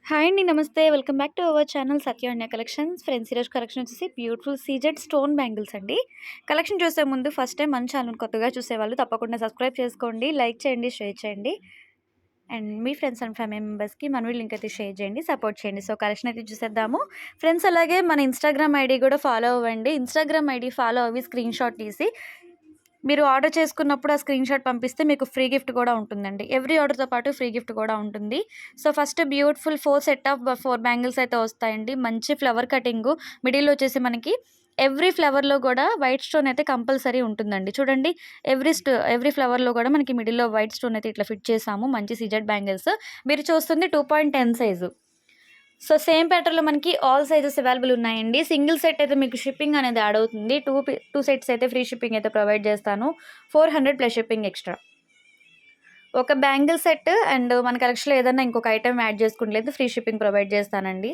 Hi అండి. నమస్తే. Welcome back to our channel Satyavanya collections. Friends ఈరోజు కలెక్షన్ వచ్చేసి బ్యూటిఫుల్ సీజెడ్ స్టోన్ బ్యాంగిల్స్ అండి. కలెక్షన్ చూసే ముందు ఫస్ట్ టైం మన ఛానల్ కొత్తగా చూసేవాళ్ళు తప్పకుండా సబ్స్క్రైబ్ చేసుకోండి, లైక్ చేయండి, షేర్ చేయండి. And me friends and family మెంబర్స్కి మన లింక్ అయితే షేర్ చేయండి, సపోర్ట్ చేయండి. సో కలెక్షన్ అయితే చూసేద్దాము ఫ్రెండ్స్. అలాగే మన ఇన్స్టాగ్రామ్ ఐడి కూడా ఫాలో అవ్వండి. ఇన్స్టాగ్రామ్ ఐడి ఫాలో అవ్వి స్క్రీన్ షాట్ తీసి మీరు ఆర్డర్ చేసుకున్నప్పుడు ఆ స్క్రీన్ షాట్ పంపిస్తే మీకు ఫ్రీ గిఫ్ట్ కూడా ఉంటుందండి. ఎవ్రీ ఆర్డర్తో పాటు ఫ్రీ గిఫ్ట్ కూడా ఉంటుంది. So first beautiful 4 set of 4 bangles అయితే వస్తాయండి. మంచి ఫ్లవర్ కటింగు, మిడిల్లో వచ్చేసి మనకి ఎవ్రీ ఫ్లవర్లో కూడా వైట్ స్టోన్ అయితే కంపల్సరీ ఉంటుందండి. చూడండి, ఎవ్రీ ఫ్లవర్లో కూడా మనకి మిడిల్లో వైట్ స్టోన్ అయితే ఇట్లా ఫిట్ చేసాము. మంచి సీజెడ్ బ్యాంగిల్స్ మీరు చూస్తుంది 2.10 సైజు. సో సేమ్ ప్యాటర్న్లో మనకి ఆల్ సైజెస్ అవైలబుల్ ఉన్నాయండి. సింగిల్ సెట్ అయితే మీకు షిప్పింగ్ అనేది యాడ్ అవుతుంది. టూ సెట్స్ అయితే ఫ్రీ షిప్పింగ్ అయితే ప్రొవైడ్ చేస్తాను. 400 ప్లస్ షిప్పింగ్ ఎక్స్ట్రా. ఒక బ్యాంగిల్ సెట్ అండ్ మన కలెక్షన్లో ఏదైనా ఇంకొక ఐటమ్ యాడ్ చేసుకుంటలేదు ఫ్రీ షిప్పింగ్ ప్రొవైడ్ చేస్తానండి.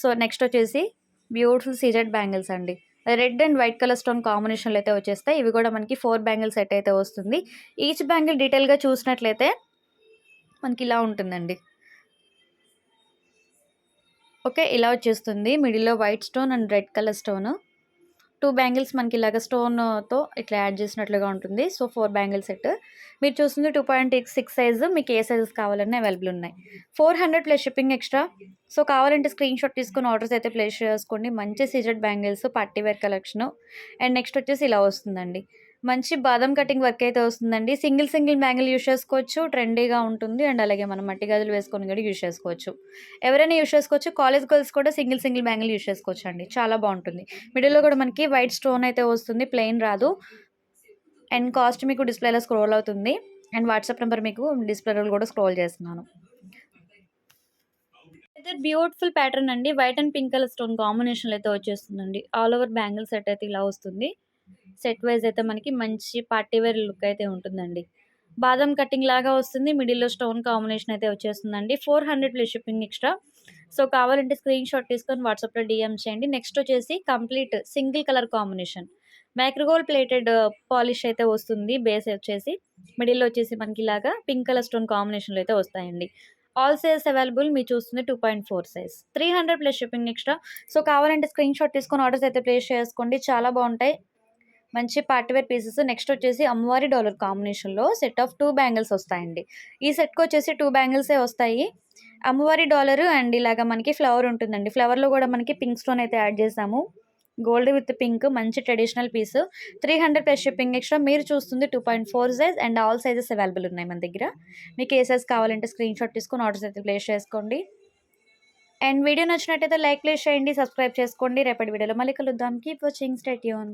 సో నెక్స్ట్ వచ్చేసి బ్యూటిఫుల్ సీజెడ్ బ్యాంగిల్స్ అండి. Red and white colour stone కాంబినేషన్లో అయితే వచ్చేస్తాయి. ఇవి కూడా మనకి 4 బ్యాంగిల్ సెట్ అయితే వస్తుంది. ఈచ్ బ్యాంగిల్ డీటెయిల్గా చూసినట్లయితే మనకి ఇలా ఉంటుందండి. ఓకే, ఇలా వచ్చేస్తుంది. మిడిల్లో white stone and red colour stone. 2 bangles మనకి ఇలాగ స్టోన్తో ఇట్లా యాడ్ చేసినట్లుగా ఉంటుంది. సో 4 బ్యాంగిల్ సెట్ మీరు చూస్తుంది 2.6 సైజు. మీకు ఏ సైజెస్ కావాలన్నా అవైలబుల్ ఉన్నాయి. 400 ప్లస్ షిప్పింగ్ ఎక్స్ట్రా. సో కావాలంటే స్క్రీన్ షాట్ తీసుకుని ఆర్డర్స్ అయితే ప్లేస్ చేసుకోండి. మంచి CZ bangles party wear collection. And next వచ్చేసి ఇలా వస్తుందండి. మంచి బాదం కటింగ్ వర్క్ అయితే వస్తుందండి. సింగిల్ బ్యాంగిల్ యూస్ చేసుకోవచ్చు, ట్రెండీగా ఉంటుంది. అండ్ అలాగే మనం మట్టి గాజులు వేసుకొని కూడా యూస్ చేసుకోవచ్చు. ఎవరైనా యూస్ చేసుకోవచ్చు. కాలేజ్ గర్ల్స్ కూడా సింగిల్ బ్యాంగిల్ యూస్ చేసుకోవచ్చు అండి. చాలా బాగుంటుంది. మిడిల్లో కూడా మనకి వైట్ స్టోన్ అయితే వస్తుంది, ప్లెయిన్ రాదు. అండ్ కాస్ట్ మీకు డిస్ప్లేలో స్క్రోల్ అవుతుంది. అండ్ వాట్సాప్ నెంబర్ మీకు డిస్ప్లేలో కూడా స్క్రోల్ చేస్తున్నాను. అయితే బ్యూటిఫుల్ ప్యాటర్న్ అండి. White and pink colour stone కాంబినేషన్లో అయితే వచ్చేస్తుందండి. ఆల్ ఓవర్ బ్యాంగిల్ సెట్ అయితే ఇలా వస్తుంది. సెట్ వైజ్ అయితే మనకి మంచి పార్టీ వేర్ లుక్ అయితే ఉంటుందండి. బాదం కటింగ్ లాగా వస్తుంది. మిడిల్లో స్టోన్ కాంబినేషన్ అయితే వచ్చేస్తుందండి. 400 ప్లస్ షిప్పింగ్ ఎక్స్ట్రా. సో కావాలంటే స్క్రీన్ షాట్ తీసుకొని వాట్సాప్లో డిఎం చేయండి. నెక్స్ట్ వచ్చేసి complete single colour combination మైక్రోగోల్ plated polish అయితే వస్తుంది. బేస్ వచ్చేసి మిడిల్లో వచ్చేసి మనకి ఇలాగా పింక్ కలర్ స్టోన్ కాంబినేషన్లో అయితే వస్తాయండి. All sizes available. మీరు చూస్తుంది 2.4 size. 300 plus shipping extra. So కావాలంటే స్క్రీన్ షాట్ తీసుకొని ఆర్డర్స్ అయితే ప్లేస్ చేసుకోండి. చాలా బాగుంటాయి, మంచి పార్టీవేర్ పీసెస్. నెక్స్ట్ వచ్చేసి అమ్మవారి డాలర్ కాంబినేషన్లో సెట్ ఆఫ్ 2 బ్యాంగిల్స్ వస్తాయండి. ఈ సెట్కి వచ్చేసి 2 బ్యాంగిల్సే వస్తాయి. అమ్మవారి డాలర్ అండ్ ఇలాగా మనకి ఫ్లవర్ ఉంటుందండి. ఫ్లవర్లో కూడా మనకి పింక్ స్టోన్ అయితే యాడ్ చేసాము. గోల్డ్ విత్ పింక్, మంచి traditional piece. 300 plus shipping extra. మీరు చూస్తుంది 2.4 size and all sizes available ఉన్నాయి మన దగ్గర. మీకు ఏ సైజ్ కావాలంటే స్క్రీన్ షాట్ తీసుకొని ఆర్డర్స్ అయితే ప్లేస్ చేసుకోండి. అండ్ వీడియో నచ్చినట్టయితే లైక్ ప్లేస్ చేయండి, సబ్స్క్రైబ్ చేసుకోండి. రేపటి వీడియోలో మళ్ళీ కలుద్దాం. Keep watching, stay tune.